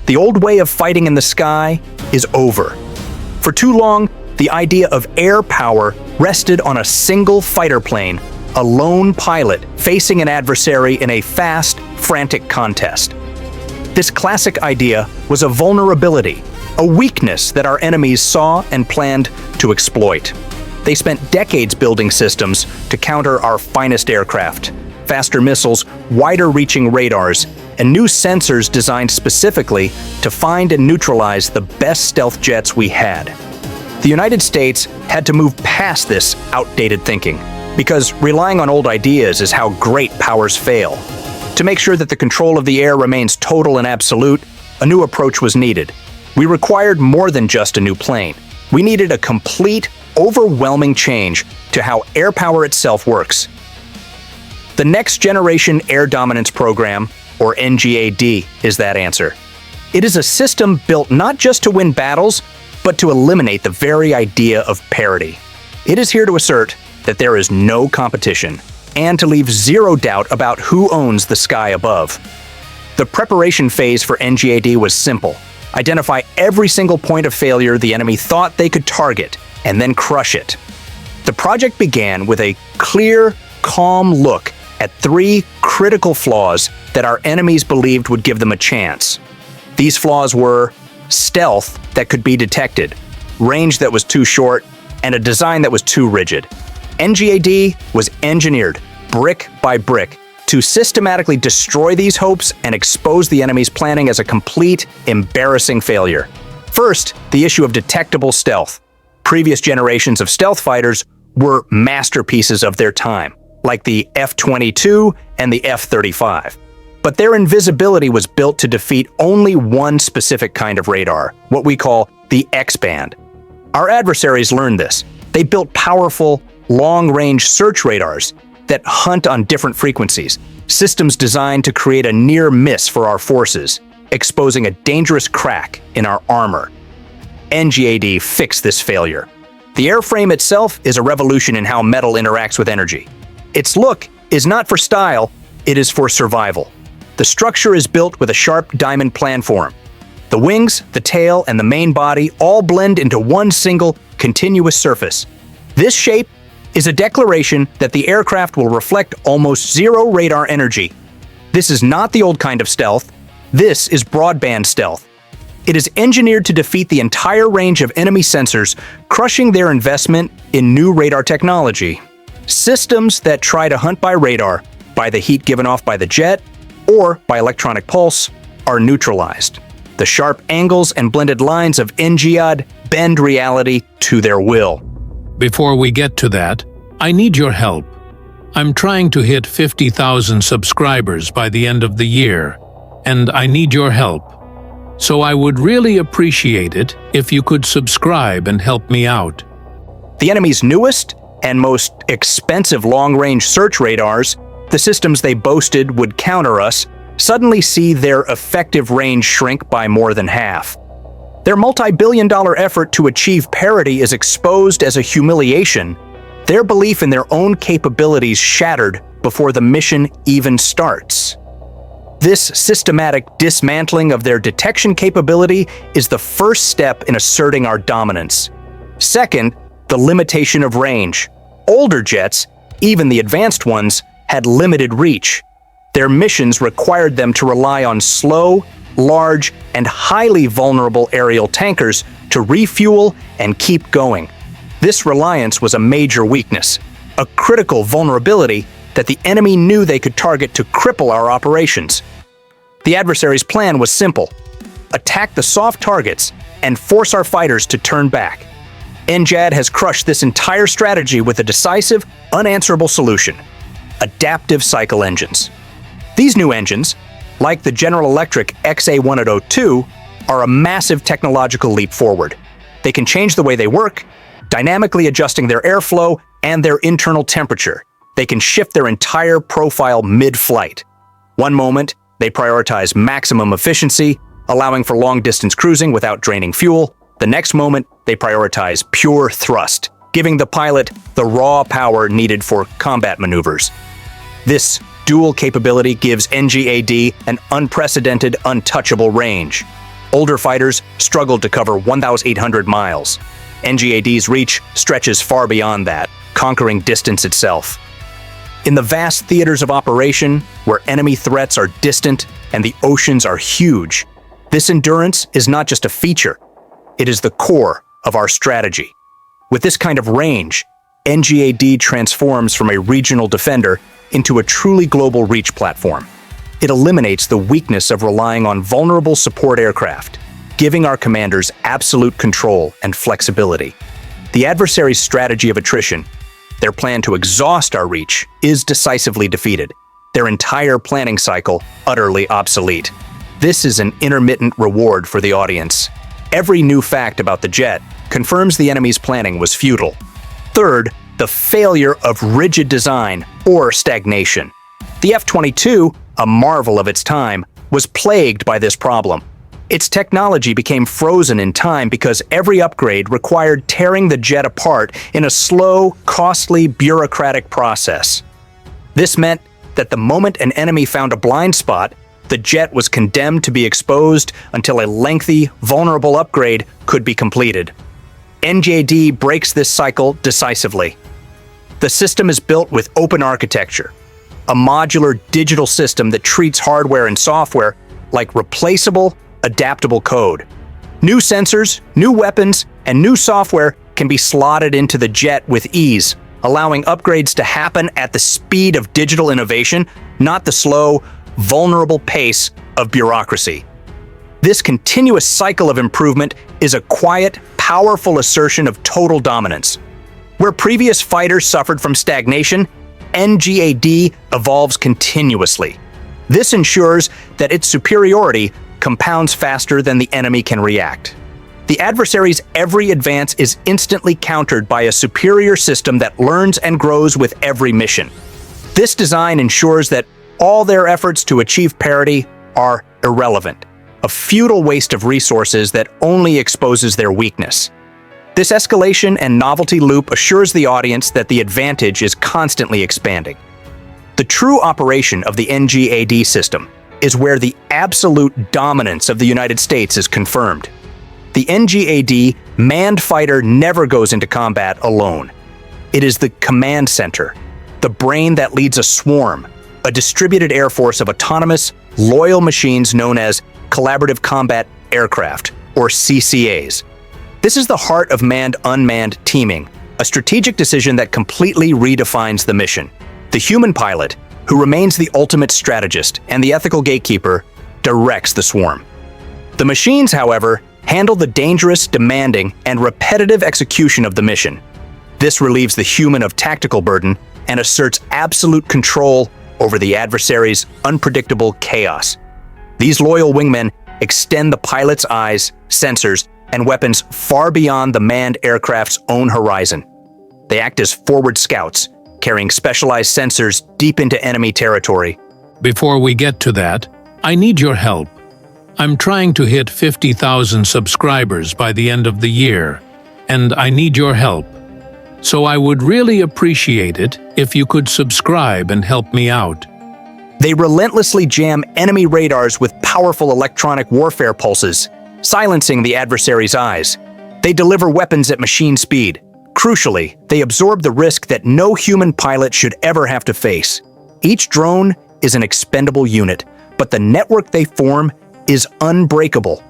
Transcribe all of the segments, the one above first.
The old way of fighting in the sky is over. For too long, the idea of air power rested on a single fighter plane, a lone pilot facing an adversary in a fast, frantic contest. This classic idea was a vulnerability, a weakness that our enemies saw and planned to exploit. They spent decades building systems to counter our finest aircraft, faster missiles, wider-reaching radars, and new sensors designed specifically to find and neutralize the best stealth jets we had. The United States had to move past this outdated thinking, because relying on old ideas is how great powers fail. To make sure that the control of the air remains total and absolute, a new approach was needed. We required more than just a new plane. We needed a complete, overwhelming change to how air power itself works. The Next Generation Air Dominance Program, or NGAD, is that answer. It is a system built not just to win battles, but to eliminate the very idea of parity. It is here to assert that there is no competition, and to leave zero doubt about who owns the sky above. The preparation phase for NGAD was simple. Identify every single point of failure the enemy thought they could target, and then crush it. The project began with a clear, calm look at 3 critical flaws that our enemies believed would give them a chance. These flaws were stealth that could be detected, range that was too short, and a design that was too rigid. NGAD was engineered, brick by brick, to systematically destroy these hopes and expose the enemy's planning as a complete, embarrassing failure. First, the issue of detectable stealth. Previous generations of stealth fighters were masterpieces of their time, like the F-22 and the F-35. But their invisibility was built to defeat only one specific kind of radar, what we call the X-band. Our adversaries learned this. They built powerful, long-range search radars that hunt on different frequencies, systems designed to create a near miss for our forces, exposing a dangerous crack in our armor. NGAD fixed this failure. The airframe itself is a revolution in how metal interacts with energy. Its look is not for style, it is for survival. The structure is built with a sharp diamond planform. The wings, the tail, and the main body all blend into one single, continuous surface. This shape is a declaration that the aircraft will reflect almost zero radar energy. This is not the old kind of stealth. This is broadband stealth. It is engineered to defeat the entire range of enemy sensors, crushing their investment in new radar technology. Systems that try to hunt by radar, by the heat given off by the jet, or by electronic pulse, are neutralized. The sharp angles and blended lines of NGAD bend reality to their will. Before we get to that, I need your help. I'm trying to hit 50,000 subscribers by the end of the year, and I need your help. So I would really appreciate it if you could subscribe and help me out. The enemy's newest and most expensive long-range search radars, the systems they boasted would counter us, suddenly see their effective range shrink by more than half. Their multi-billion-dollar effort to achieve parity is exposed as a humiliation, their belief in their own capabilities shattered before the mission even starts. This systematic dismantling of their detection capability is the first step in asserting our dominance. Second, the limitation of range. Older jets, even the advanced ones, had limited reach. Their missions required them to rely on slow, large, and highly vulnerable aerial tankers to refuel and keep going. This reliance was a major weakness, a critical vulnerability that the enemy knew they could target to cripple our operations. The adversary's plan was simple: attack the soft targets and force our fighters to turn back. NGAD has crushed this entire strategy with a decisive, unanswerable solution: adaptive cycle engines. These new engines, like the General Electric XA-102, are a massive technological leap forward. They can change the way they work, dynamically adjusting their airflow and their internal temperature. They can shift their entire profile mid-flight. One moment, they prioritize maximum efficiency, allowing for long-distance cruising without draining fuel. The next moment, they prioritize pure thrust, giving the pilot the raw power needed for combat maneuvers. This dual capability gives NGAD an unprecedented, untouchable range. Older fighters struggled to cover 1,800 miles. NGAD's reach stretches far beyond that, conquering distance itself. In the vast theaters of operation, where enemy threats are distant and the oceans are huge, this endurance is not just a feature, it is the core of our strategy. With this kind of range, NGAD transforms from a regional defender into a truly global reach platform. It eliminates the weakness of relying on vulnerable support aircraft, giving our commanders absolute control and flexibility. The adversary's strategy of attrition, their plan to exhaust our reach, is decisively defeated, their entire planning cycle utterly obsolete. This is an intermittent reward for the audience. Every new fact about the jet confirms the enemy's planning was futile. Third, the failure of rigid design or stagnation. The F-22, a marvel of its time, was plagued by this problem. Its technology became frozen in time because every upgrade required tearing the jet apart in a slow, costly, bureaucratic process. This meant that the moment an enemy found a blind spot, the jet was condemned to be exposed until a lengthy, vulnerable upgrade could be completed. NGAD breaks this cycle decisively. The system is built with open architecture, a modular digital system that treats hardware and software like replaceable, adaptable code. New sensors, new weapons, and new software can be slotted into the jet with ease, allowing upgrades to happen at the speed of digital innovation, not the slow, vulnerable pace of bureaucracy. This continuous cycle of improvement is a quiet, powerful assertion of total dominance. Where previous fighters suffered from stagnation, NGAD evolves continuously. This ensures that its superiority compounds faster than the enemy can react. The adversary's every advance is instantly countered by a superior system that learns and grows with every mission. This design ensures that all their efforts to achieve parity are irrelevant, a futile waste of resources that only exposes their weakness. This escalation and novelty loop assures the audience that the advantage is constantly expanding. The true operation of the NGAD system is where the absolute dominance of the United States is confirmed. The NGAD manned fighter never goes into combat alone. It is the command center, the brain that leads a swarm, a distributed air force of autonomous, loyal machines known as Collaborative Combat Aircraft, or CCAs. This is the heart of manned-unmanned teaming, a strategic decision that completely redefines the mission. The human pilot, who remains the ultimate strategist and the ethical gatekeeper, directs the swarm. The machines, however, handle the dangerous, demanding, and repetitive execution of the mission. This relieves the human of tactical burden and asserts absolute control over the adversary's unpredictable chaos. These loyal wingmen extend the pilot's eyes, sensors, and weapons far beyond the manned aircraft's own horizon. They act as forward scouts, carrying specialized sensors deep into enemy territory. Before we get to that, I need your help. I'm trying to hit 50,000 subscribers by the end of the year, and I need your help. So I would really appreciate it if you could subscribe and help me out. They relentlessly jam enemy radars with powerful electronic warfare pulses, silencing the adversary's eyes. They deliver weapons at machine speed. Crucially, they absorb the risk that no human pilot should ever have to face. Each drone is an expendable unit, but the network they form is unbreakable.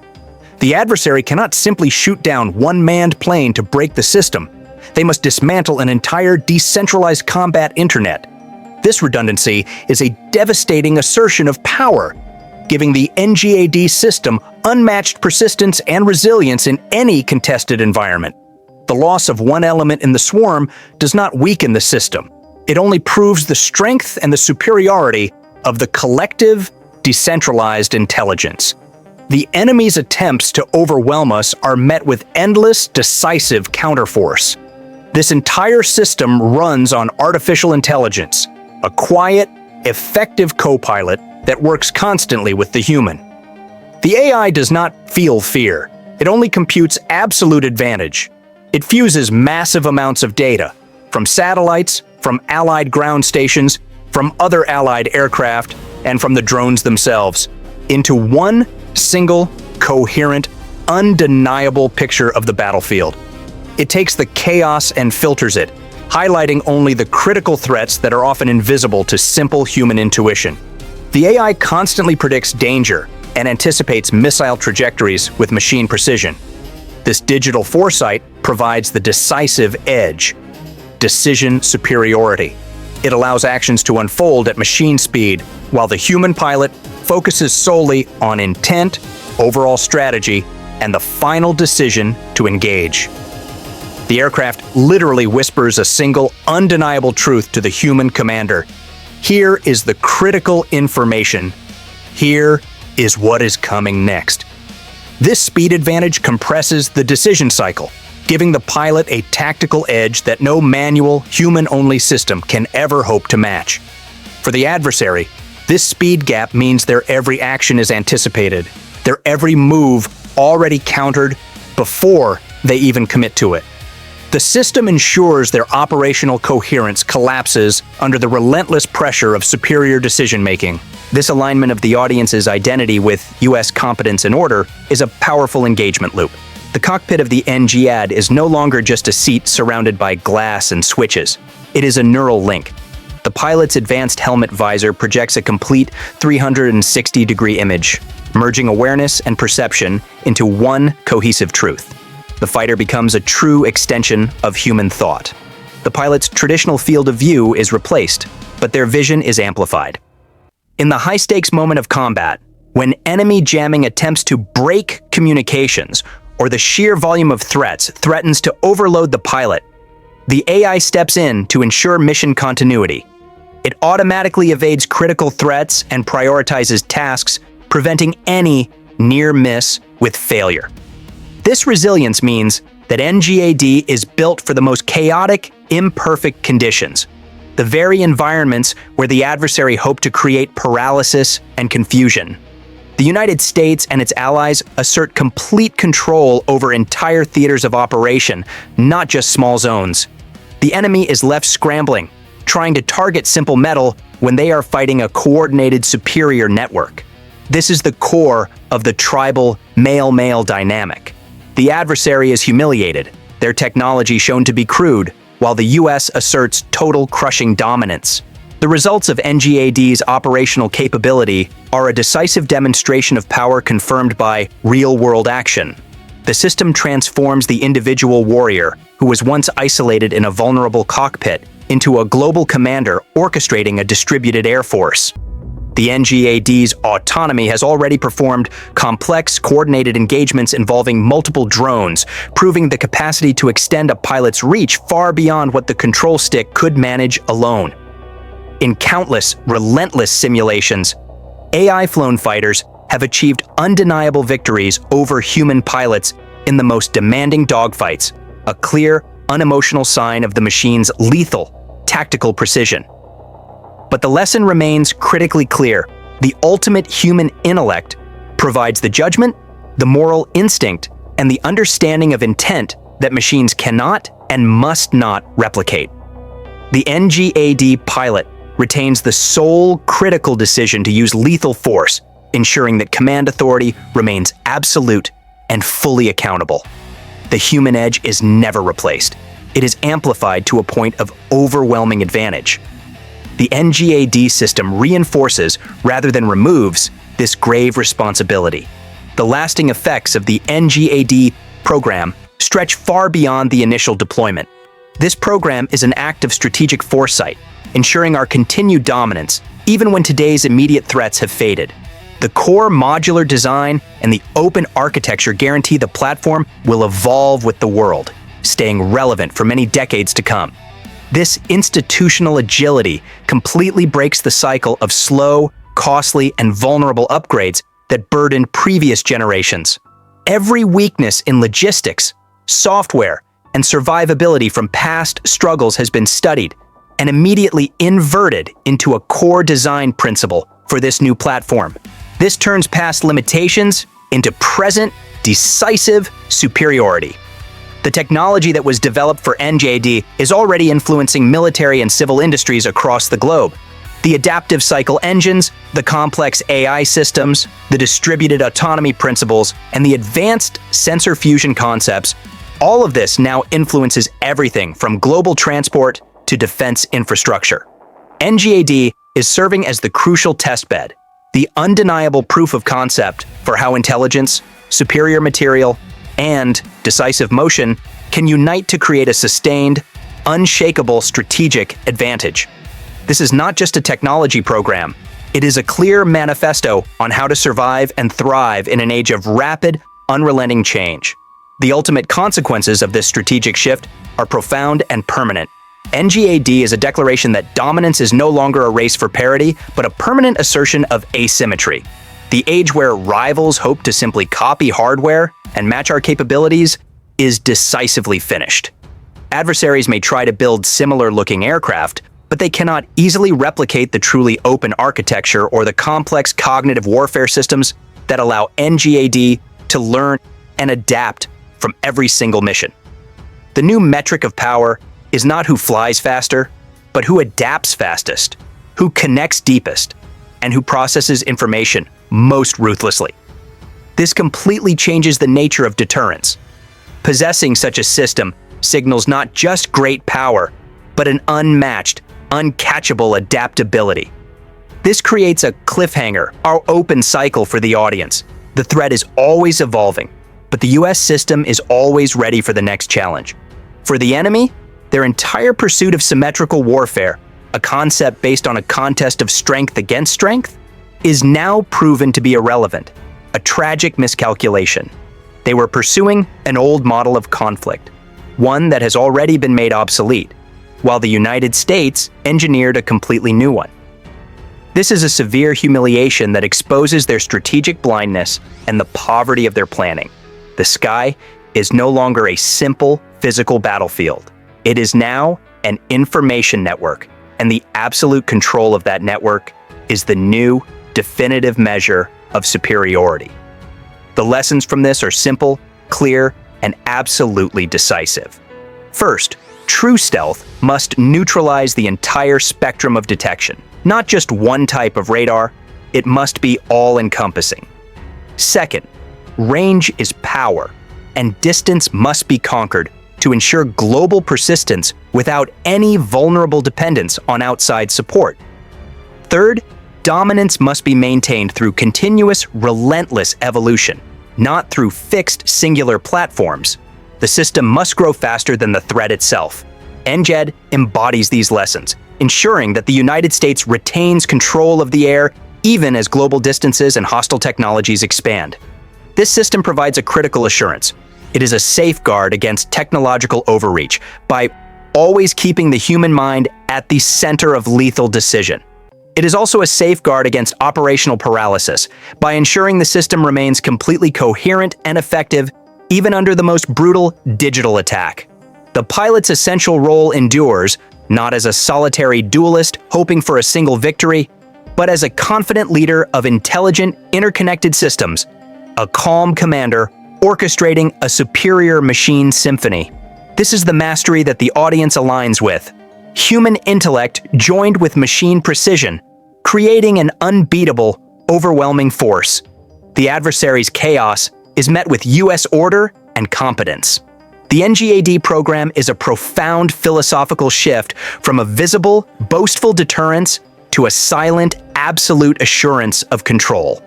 The adversary cannot simply shoot down one manned plane to break the system. They must dismantle an entire decentralized combat internet. This redundancy is a devastating assertion of power, giving the NGAD system unmatched persistence and resilience in any contested environment. The loss of one element in the swarm does not weaken the system. It only proves the strength and the superiority of the collective, decentralized intelligence. The enemy's attempts to overwhelm us are met with endless, decisive counterforce. This entire system runs on artificial intelligence, a quiet, effective co-pilot that works constantly with the human. The AI does not feel fear. It only computes absolute advantage. It fuses massive amounts of data, from satellites, from allied ground stations, from other allied aircraft, and from the drones themselves, into one single, coherent, undeniable picture of the battlefield. It takes the chaos and filters it, highlighting only the critical threats that are often invisible to simple human intuition. The AI constantly predicts danger and anticipates missile trajectories with machine precision. This digital foresight provides the decisive edge, decision superiority. It allows actions to unfold at machine speed, while the human pilot focuses solely on intent, overall strategy, and the final decision to engage. The aircraft literally whispers a single, undeniable truth to the human commander. Here is the critical information. Here is what is coming next. This speed advantage compresses the decision cycle, giving the pilot a tactical edge that no manual, human-only system can ever hope to match. For the adversary, this speed gap means their every action is anticipated, their every move already countered before they even commit to it. The system ensures their operational coherence collapses under the relentless pressure of superior decision-making. This alignment of the audience's identity with U.S. competence and order is a powerful engagement loop. The cockpit of the NGAD is no longer just a seat surrounded by glass and switches. It is a neural link. The pilot's advanced helmet visor projects a complete 360-degree image, merging awareness and perception into one cohesive truth. The fighter becomes a true extension of human thought. The pilot's traditional field of view is replaced, but their vision is amplified. In the high-stakes moment of combat, when enemy jamming attempts to break communications or the sheer volume of threats threatens to overload the pilot, the AI steps in to ensure mission continuity. It automatically evades critical threats and prioritizes tasks, preventing any near miss with failure. This resilience means that NGAD is built for the most chaotic, imperfect conditions, the very environments where the adversary hoped to create paralysis and confusion. The United States and its allies assert complete control over entire theaters of operation, not just small zones. The enemy is left scrambling, trying to target simple metal when they are fighting a coordinated superior network. This is the core of the tribal male-male dynamic. The adversary is humiliated, their technology shown to be crude, while the U.S. asserts total crushing dominance. The results of NGAD's operational capability are a decisive demonstration of power confirmed by real-world action. The system transforms the individual warrior, who was once isolated in a vulnerable cockpit, into a global commander orchestrating a distributed air force. The NGAD's autonomy has already performed complex, coordinated engagements involving multiple drones, proving the capacity to extend a pilot's reach far beyond what the control stick could manage alone. In countless, relentless simulations, AI-flown fighters have achieved undeniable victories over human pilots in the most demanding dogfights, a clear, unemotional sign of the machine's lethal, tactical precision. But the lesson remains critically clear. The ultimate human intellect provides the judgment, the moral instinct, and the understanding of intent that machines cannot and must not replicate. The NGAD pilot retains the sole critical decision to use lethal force, ensuring that command authority remains absolute and fully accountable. The human edge is never replaced. It is amplified to a point of overwhelming advantage. The NGAD system reinforces, rather than removes, this grave responsibility. The lasting effects of the NGAD program stretch far beyond the initial deployment. This program is an act of strategic foresight, ensuring our continued dominance, even when today's immediate threats have faded. The core modular design and the open architecture guarantee the platform will evolve with the world, staying relevant for many decades to come. This institutional agility completely breaks the cycle of slow, costly, and vulnerable upgrades that burdened previous generations. Every weakness in logistics, software, and survivability from past struggles has been studied and immediately inverted into a core design principle for this new platform. This turns past limitations into present, decisive superiority. The technology that was developed for NGAD is already influencing military and civil industries across the globe. The adaptive cycle engines, the complex AI systems, the distributed autonomy principles, and the advanced sensor fusion concepts, all of this now influences everything from global transport to defense infrastructure. NGAD is serving as the crucial testbed, the undeniable proof of concept for how intelligence, superior material, and decisive motion can unite to create a sustained, unshakable strategic advantage. This is not just a technology program. It is a clear manifesto on how to survive and thrive in an age of rapid, unrelenting change. The ultimate consequences of this strategic shift are profound and permanent. NGAD is a declaration that dominance is no longer a race for parity, but a permanent assertion of asymmetry. The age where rivals hope to simply copy hardware and match our capabilities is decisively finished. Adversaries may try to build similar-looking aircraft, but they cannot easily replicate the truly open architecture or the complex cognitive warfare systems that allow NGAD to learn and adapt from every single mission. The new metric of power is not who flies faster, but who adapts fastest, who connects deepest, and who processes information most ruthlessly. This completely changes the nature of deterrence. Possessing such a system signals not just great power, but an unmatched, uncatchable adaptability. This creates a cliffhanger, our open cycle for the audience. The threat is always evolving, but the US system is always ready for the next challenge. For the enemy, their entire pursuit of symmetrical warfare, a concept based on a contest of strength against strength, is now proven to be irrelevant, a tragic miscalculation. They were pursuing an old model of conflict, one that has already been made obsolete, while the United States engineered a completely new one. This is a severe humiliation that exposes their strategic blindness and the poverty of their planning. The sky is no longer a simple physical battlefield. It is now an information network, and the absolute control of that network is the new, definitive measure of superiority. The lessons from this are simple, clear, and absolutely decisive. First, true stealth must neutralize the entire spectrum of detection, not just one type of radar. It must be all-encompassing. Second, range is power, and distance must be conquered to ensure global persistence without any vulnerable dependence on outside support. Third, dominance must be maintained through continuous, relentless evolution, not through fixed, singular platforms. The system must grow faster than the threat itself. NGAD embodies these lessons, ensuring that the United States retains control of the air even as global distances and hostile technologies expand. This system provides a critical assurance. It is a safeguard against technological overreach by always keeping the human mind at the center of lethal decision. It is also a safeguard against operational paralysis by ensuring the system remains completely coherent and effective even under the most brutal digital attack. The pilot's essential role endures, not as a solitary duelist hoping for a single victory, but as a confident leader of intelligent, interconnected systems, a calm commander orchestrating a superior machine symphony. This is the mastery that the audience aligns with. Human intellect joined with machine precision, creating an unbeatable, overwhelming force. The adversary's chaos is met with US order and competence. The NGAD program is a profound philosophical shift from a visible, boastful deterrence to a silent, absolute assurance of control.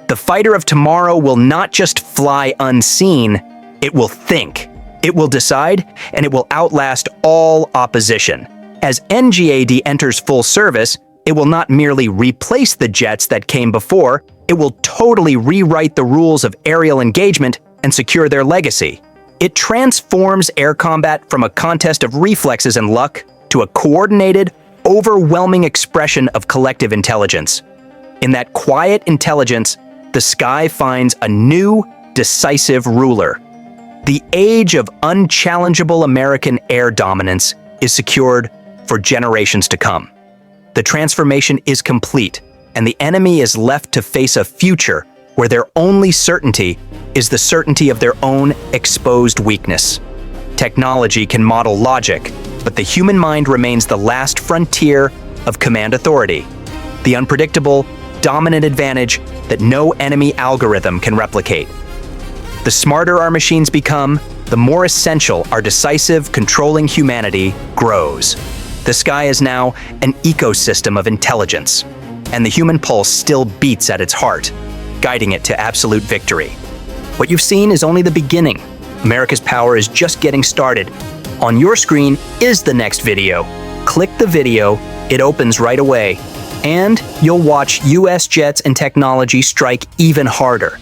The fighter of tomorrow will not just fly unseen, it will think, it will decide, and it will outlast all opposition. As NGAD enters full service, it will not merely replace the jets that came before, it will totally rewrite the rules of aerial engagement and secure their legacy. It transforms air combat from a contest of reflexes and luck to a coordinated, overwhelming expression of collective intelligence. In that quiet intelligence, the sky finds a new, decisive ruler. The age of unchallengeable American air dominance is secured for generations to come. The transformation is complete, and the enemy is left to face a future where their only certainty is the certainty of their own exposed weakness. Technology can model logic, but the human mind remains the last frontier of command authority, the unpredictable, dominant advantage that no enemy algorithm can replicate. The smarter our machines become, the more essential our decisive, controlling humanity grows. The sky is now an ecosystem of intelligence, and the human pulse still beats at its heart, guiding it to absolute victory. What you've seen is only the beginning. America's power is just getting started. On your screen is the next video. Click the video, it opens right away, and you'll watch US jets and technology strike even harder.